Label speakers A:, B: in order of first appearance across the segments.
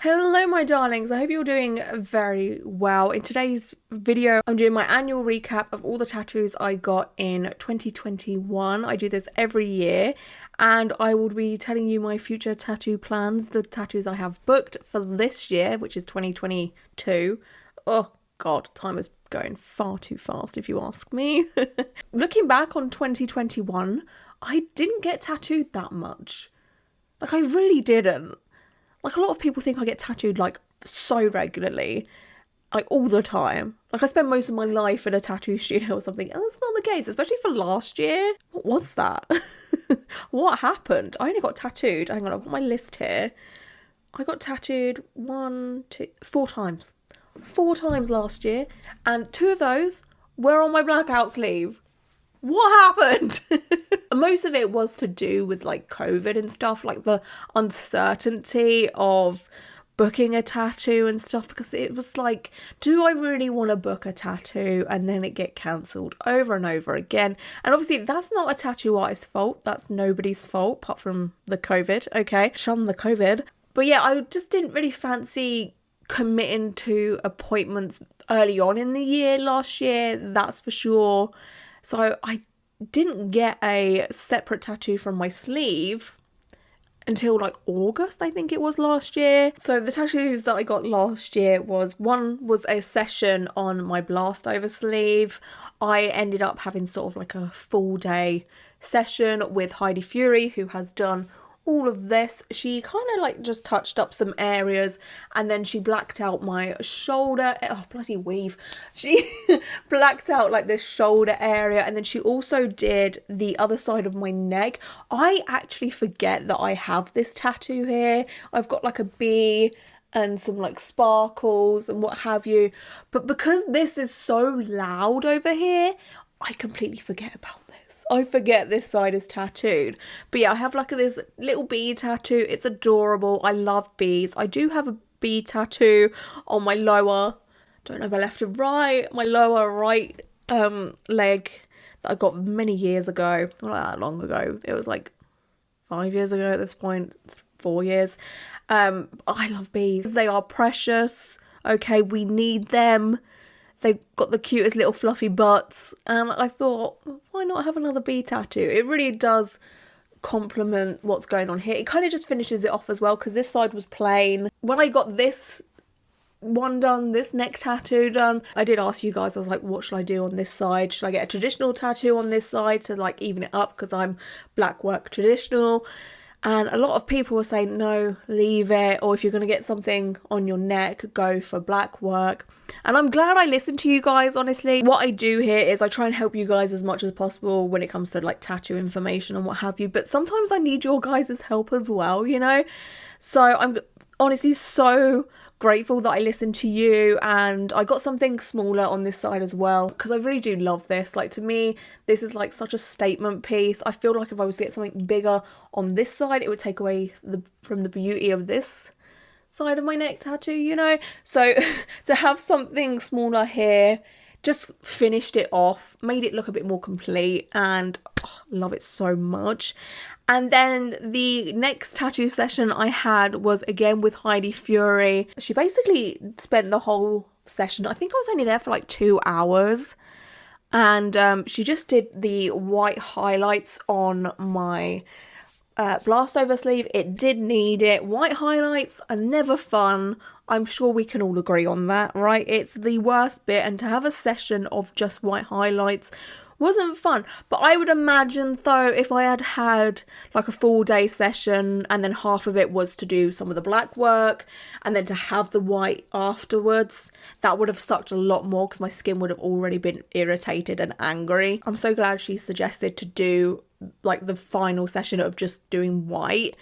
A: Hello my darlings, I hope you're doing very well. In today's video, I'm doing my annual recap of all the tattoos I got in 2021. I do this every year and I will be telling you my future tattoo plans, the tattoos I have booked for this year, which is 2022. Oh God, time is going far too fast if you ask me. Looking back on 2021, I didn't get tattooed that much. Like I really didn't. Like, a lot of people think I get tattooed, like, so regularly. Like, all the time. Like, I spend most of my life in a tattoo studio or something. And that's not the case, especially for last year. What was that? What happened? I only got tattooed. Hang on, I've got my list here. I got tattooed 4 times. 4 times last year. And 2 of those were on my blackout sleeve. What happened? Most of it was to do with like COVID and stuff, like the uncertainty of booking a tattoo and stuff, because it was like, do I really want to book a tattoo and then it get cancelled over and over again? And obviously that's not a tattoo artist's fault, that's nobody's fault apart from the COVID, okay? Shun the COVID. But yeah, I just didn't really fancy committing to appointments early on in the year last year, that's for sure. So I didn't get a separate tattoo from my sleeve until like August, I think it was, last year. So the tattoos that I got last year was a session on my blast over sleeve. I ended up having sort of like a full day session with Heidi Fury, who has done all of this. She kind of like just touched up some areas and then she blacked out my shoulder. Oh, bloody weave. She blacked out like this shoulder area and then she also did the other side of my neck. I actually forget that I have this tattoo here. I've got like a bee and some like sparkles and what have you. But because this is so loud over here, I completely forget about this. I forget this side is tattooed. But yeah, I have like this little bee tattoo. It's adorable. I love bees. I do have a bee tattoo on my lower, don't know if I left or right, my lower right leg that I got many years ago. Not that long ago. It was like 5 years ago at this point, 4 years. I love bees. They are precious. Okay, we need them. They've got the cutest little fluffy butts. And I thought, why not have another bee tattoo? It really does complement what's going on here. It kind of just finishes it off as well, because this side was plain. When I got this one done, this neck tattoo done, I did ask you guys, I was like, what should I do on this side? Should I get a traditional tattoo on this side to like even it up, because I'm black work traditional? And a lot of people were saying, no, leave it. Or if you're going to get something on your neck, go for black work. And I'm glad I listened to you guys, honestly. What I do here is I try and help you guys as much as possible when it comes to like tattoo information and what have you. But sometimes I need your guys' help as well, you know? So I'm honestly so grateful that I listened to you, and I got something smaller on this side as well, because I really do love this. Like, to me, this is like such a statement piece. I feel like if I was to get something bigger on this side, it would take away from the beauty of this side of my neck tattoo, you know? So to have something smaller here just finished it off, made it look a bit more complete, and love it so much. And then the next tattoo session I had was again with Heidi Fury. She basically spent the whole session, I think I was only there for like 2 hours, and she just did the white highlights on my blast over sleeve. It did need it. White highlights are never fun. I'm sure we can all agree on that, right? It's the worst bit, and to have a session of just white highlights wasn't fun. But I would imagine though, if I had had like a full day session and then half of it was to do some of the black work and then to have the white afterwards, that would have sucked a lot more, because my skin would have already been irritated and angry. I'm so glad she suggested to do like the final session of just doing white.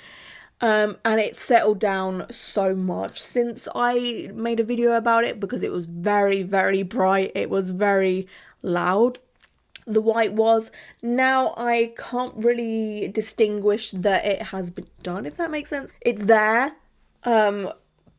A: And it settled down so much since I made a video about it, because it was very, very bright. It was very loud. The white was. Now I can't really distinguish that it has been done, if that makes sense. It's there.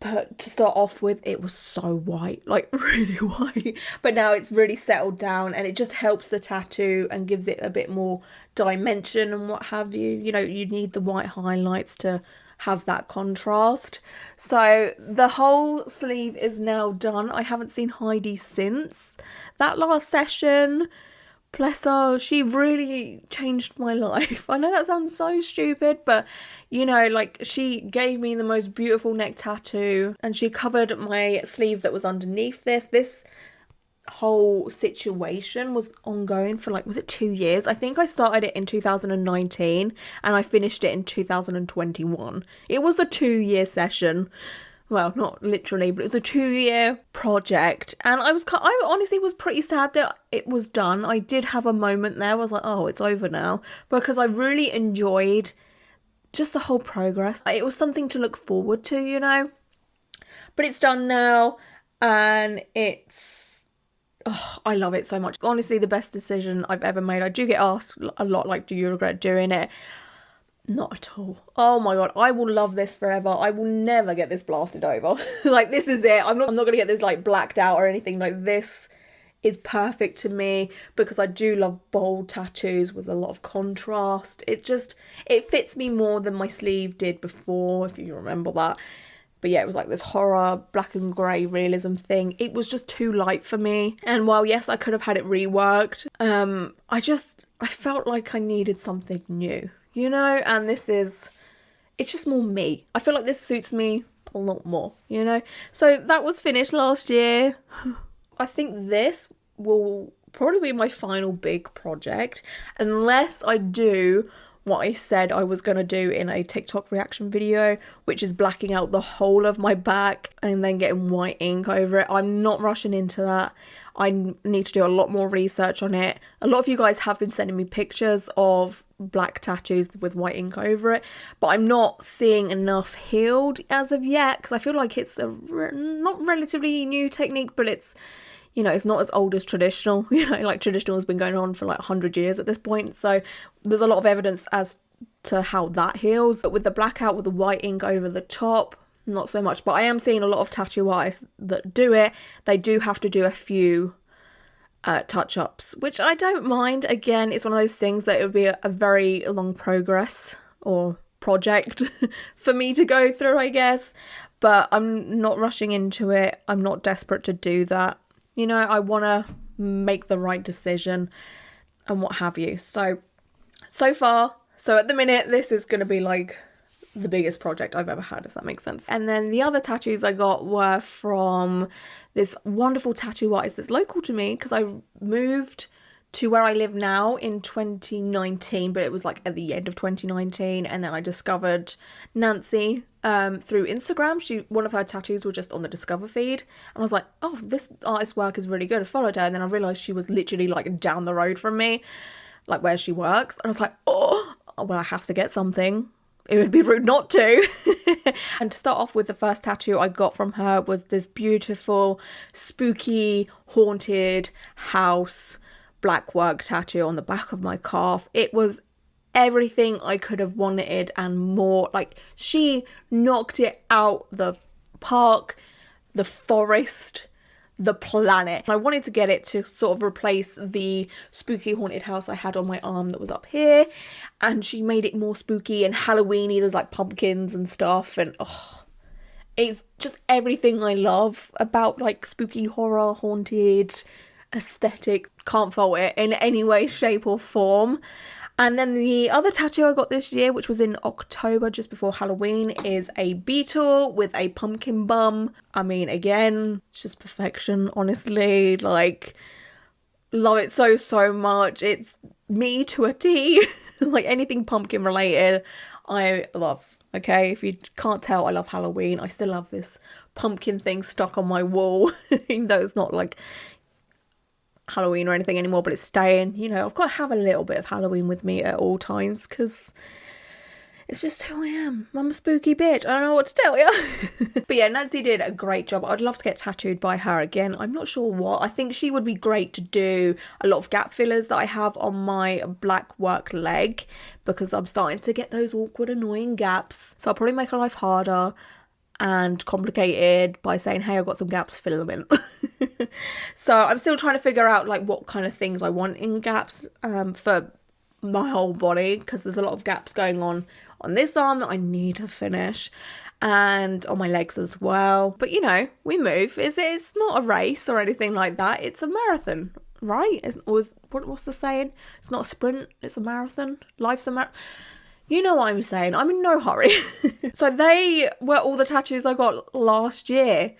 A: But to start off with, it was so white, like really white. But now it's really settled down, and it just helps the tattoo and gives it a bit more dimension and what have you. You know, you need the white highlights to have that contrast. So the whole sleeve is now done. I haven't seen Heidi since that last session. Bless her, she really changed my life. I know that sounds so stupid, but you know, like, she gave me the most beautiful neck tattoo, and she covered my sleeve that was underneath this. This whole situation was ongoing for, like, was it 2 years? I think I started it in 2019 and I finished it in 2021. It was a 2-year session. Well, not literally, but it was a 2-year project, and I honestly was pretty sad that it was done. I did have a moment there, I was like, oh, it's over now, because I really enjoyed just the whole progress. It was something to look forward to, you know, but it's done now, and I love it so much. Honestly, the best decision I've ever made. I do get asked a lot, like, do you regret doing it? Not at all. Oh my god, I will love this forever. I will never get this blasted over. Like, this is it. I'm not gonna get this, like, blacked out or anything. Like, this is perfect to me because I do love bold tattoos with a lot of contrast. It fits me more than my sleeve did before, if you remember that. But yeah, it was like this horror, black and grey realism thing. It was just too light for me. And while, yes, I could have had it reworked, I felt like I needed something new, you know? And it's just more me. I feel like this suits me a lot more, you know? So that was finished last year. I think this will probably be my final big project, unless I do what I said I was going to do in a TikTok reaction video, which is blacking out the whole of my back and then getting white ink over it. I'm not rushing into that. I need to do a lot more research on it. A lot of you guys have been sending me pictures of black tattoos with white ink over it, but I'm not seeing enough healed as of yet, because I feel like it's a not relatively new technique, but it's, you know, it's not as old as traditional. You know, like, traditional has been going on for like 100 years at this point. So there's a lot of evidence as to how that heals. But with the blackout with the white ink over the top, not so much. But I am seeing a lot of tattoo artists that do it. They do have to do a few touch-ups, which I don't mind. Again, it's one of those things that it would be a very long progress or project for me to go through, I guess. But I'm not rushing into it. I'm not desperate to do that. You know, I want to make the right decision and what have you. So at the minute, this is going to be like the biggest project I've ever had, if that makes sense. And then the other tattoos I got were from this wonderful tattoo artist that's local to me, because I moved to where I live now in 2019, but it was like at the end of 2019, and then I discovered Nancy through Instagram. One of her tattoos were just on the Discover feed, and I was like, oh, this artist's work is really good. I followed her, and then I realised she was literally like down the road from me, like where she works, and I was like, oh, well, I have to get something. It would be rude not to. And to start off with, the first tattoo I got from her was this beautiful, spooky, haunted house black work tattoo on the back of my calf. It was everything I could have wanted and more. Like, she knocked it out the park, the forest, the planet. I wanted to get it to sort of replace the spooky haunted house I had on my arm that was up here, and she made it more spooky and Halloweeny. There's like pumpkins and stuff, and it's just everything I love about like spooky horror, haunted aesthetic. Can't fault it in any way, shape or form. And then the other tattoo I got this year, which was in October, just before Halloween, is a beetle with a pumpkin bum. I mean, again, it's just perfection, honestly. Like, love it so much. It's me to a T. Like, anything pumpkin related, I love. Okay, if you can't tell, I love Halloween. I still have this pumpkin thing stuck on my wall, even though it's not like Halloween or anything anymore, but it's staying. You know, I've got to have a little bit of Halloween with me at all times, because it's just who I am. I'm a spooky bitch. I don't know what to tell you. But yeah, Nancy did a great job. I'd love to get tattooed by her again. I'm not sure what. I think she would be great to do a lot of gap fillers that I have on my black work leg, because I'm starting to get those awkward, annoying gaps. So I'll probably make her life harder and complicated by saying, hey, I've got some gaps, fill them in. So I'm still trying to figure out like what kind of things I want in gaps for my whole body, because there's a lot of gaps going on on this arm that I need to finish, and on my legs as well. But you know, we move. It's not a race or anything like that. It's a marathon, right? It's always, what's the saying? It's not a sprint, it's a marathon. Life's a marathon. You know what I'm saying. I'm in no hurry. So they were all the tattoos I got last year.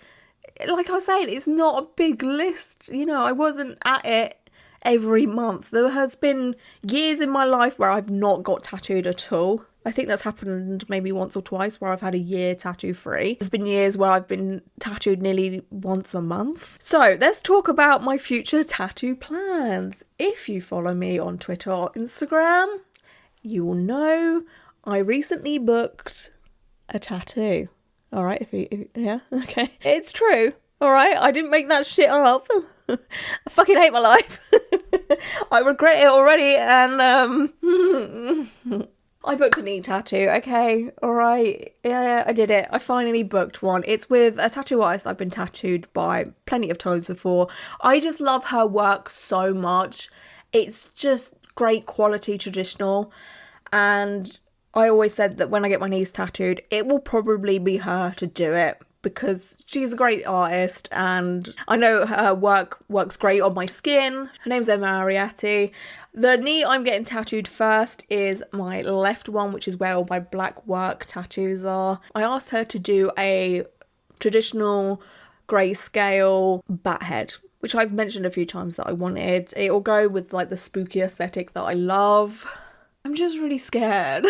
A: Like I was saying, it's not a big list. You know, I wasn't at it every month. There has been years in my life where I've not got tattooed at all. I think that's happened maybe once or twice where I've had a year tattoo free. There's been years where I've been tattooed nearly once a month. So let's talk about my future tattoo plans. If you follow me on Twitter or Instagram, you will know I recently booked a tattoo. All right, yeah, okay. It's true, all right? I didn't make that shit up. I fucking hate my life. I regret it already, and I booked a knee tattoo, okay, all right. Yeah, I did it. I finally booked one. It's with a tattoo artist I've been tattooed by plenty of times before. I just love her work so much. It's just great quality traditional, and I always said that when I get my knees tattooed, it will probably be her to do it because she's a great artist and I know her work works great on my skin. Her name's Emma Ariati. The knee I'm getting tattooed first is my left one, which is where all my black work tattoos are. I asked her to do a traditional grayscale bat head, which I've mentioned a few times that I wanted. It will go with like the spooky aesthetic that I love. I'm just really scared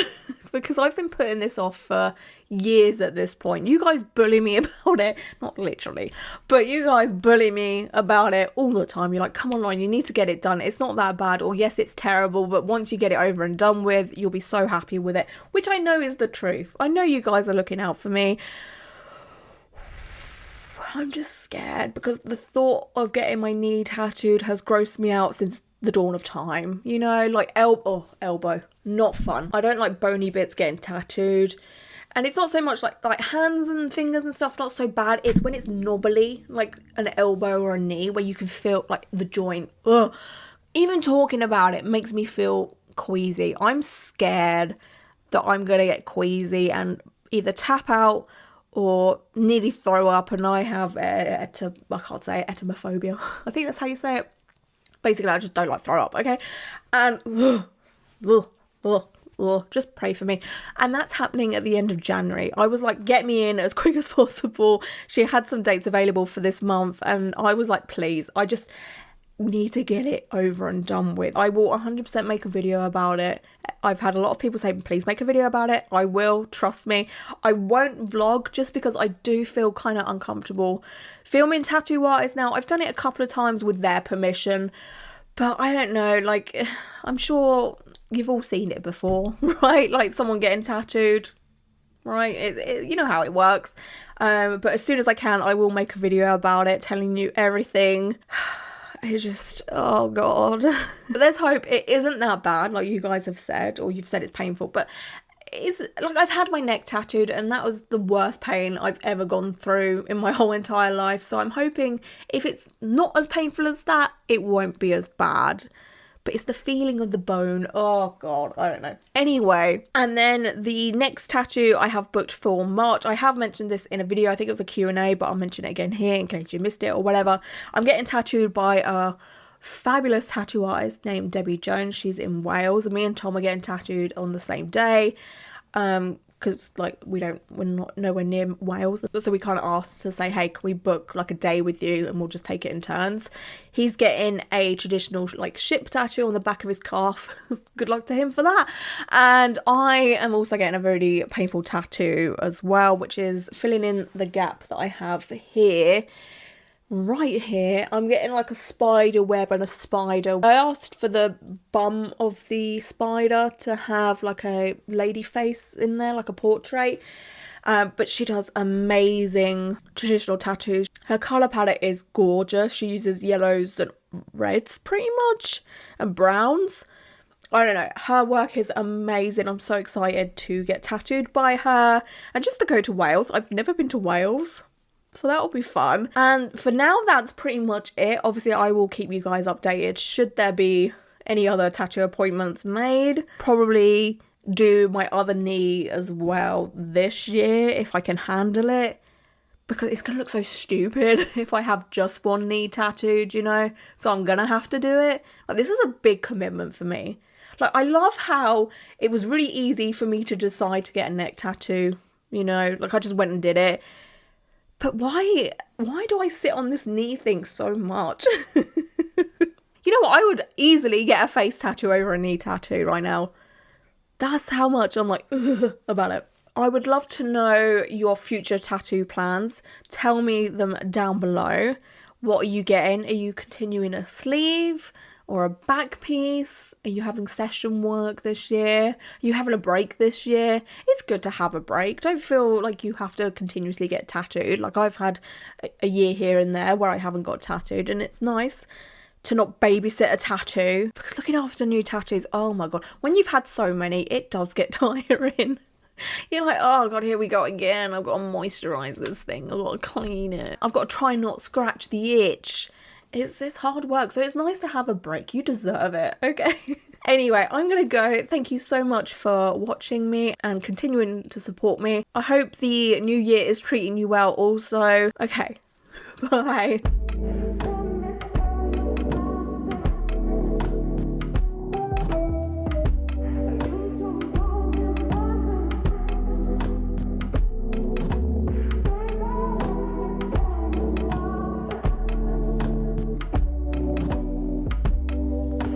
A: because I've been putting this off for years at this point. You guys bully me about it, not literally, but you guys bully me about it all the time. You're like, come on, Lauren, you need to get it done. It's not that bad, or yes, it's terrible, but once you get it over and done with, you'll be so happy with it, which I know is the truth. I know you guys are looking out for me. I'm just scared because the thought of getting my knee tattooed has grossed me out since the dawn of time. You know, like elbow, not fun. I don't like bony bits getting tattooed. And it's not so much like hands and fingers and stuff, not so bad. It's when it's knobbly, like an elbow or a knee, where you can feel like the joint. Ugh. Even talking about it makes me feel queasy. I'm scared that I'm going to get queasy and either tap out or nearly throw up, and I have I can't say it, etomophobia. I think that's how you say it. Basically, I just don't like throw up, okay? And just pray for me. And that's happening at the end of January. I was like, get me in as quick as possible. She had some dates available for this month, and I was like, please, I just need to get it over and done with. I will 100% make a video about it. I've had a lot of people say, please make a video about it. I will, trust me. I won't vlog just because I do feel kind of uncomfortable filming tattoo artists now. I've done it a couple of times with their permission, but I don't know, like, I'm sure you've all seen it before, right? Like someone getting tattooed, right? You know how it works. But as soon as I can, I will make a video about it, telling you everything. It's just, oh God. But there's hope. It isn't that bad, like you guys have said, or you've said it's painful, but it's like I've had my neck tattooed and that was the worst pain I've ever gone through in my whole entire life. So I'm hoping if it's not as painful as that, it won't be as bad. But it's the feeling of the bone. Oh God, I don't know. Anyway, and then the next tattoo I have booked for March. I have mentioned this in a video. I think it was a Q&A, but I'll mention it again here in case you missed it or whatever. I'm getting tattooed by a fabulous tattoo artist named Debbie Jones. She's in Wales, and me and Tom are getting tattooed on the same day. Because like we're not nowhere near Wales, so we kind of asked to say, hey, can we book like a day with you and we'll just take it in turns. He's getting a traditional like ship tattoo on the back of his calf. Good luck to him for that. And I am also getting a very painful tattoo as well, which is filling in the gap that I have here. Right here, I'm getting like a spider web and a spider. I asked for the bum of the spider to have like a lady face in there, like a portrait. But she does amazing traditional tattoos. Her colour palette is gorgeous. She uses yellows and reds pretty much, and browns. I don't know, her work is amazing. I'm so excited to get tattooed by her and just to go to Wales. I've never been to Wales, so that'll be fun. And for now, that's pretty much it. Obviously, I will keep you guys updated should there be any other tattoo appointments made. Probably do my other knee as well this year if I can handle it, because it's gonna look so stupid if I have just one knee tattooed, you know? So I'm gonna have to do it. Like, this is a big commitment for me. Like, I love how it was really easy for me to decide to get a neck tattoo, you know? Like, I just went and did it. But why do I sit on this knee thing so much? You know what? I would easily get a face tattoo over a knee tattoo right now. That's how much I'm like, ugh, about it. I would love to know your future tattoo plans. Tell me them down below. What are you getting? Are you continuing a sleeve or a back piece? Are you having session work this year? Are you having a break this year? It's good to have a break. Don't feel like you have to continuously get tattooed. Like, I've had a year here and there where I haven't got tattooed, and it's nice to not babysit a tattoo, because looking after new tattoos, oh my god, when you've had so many, it does get tiring. You're like, oh god, here we go again. I've got to moisturize this thing. I've got to clean it. I've got to try not scratch the itch. It's hard work, so it's nice to have a break. You deserve it, okay? Anyway, I'm gonna go. Thank you so much for watching me and continuing to support me. I hope the new year is treating you well also. Okay, bye.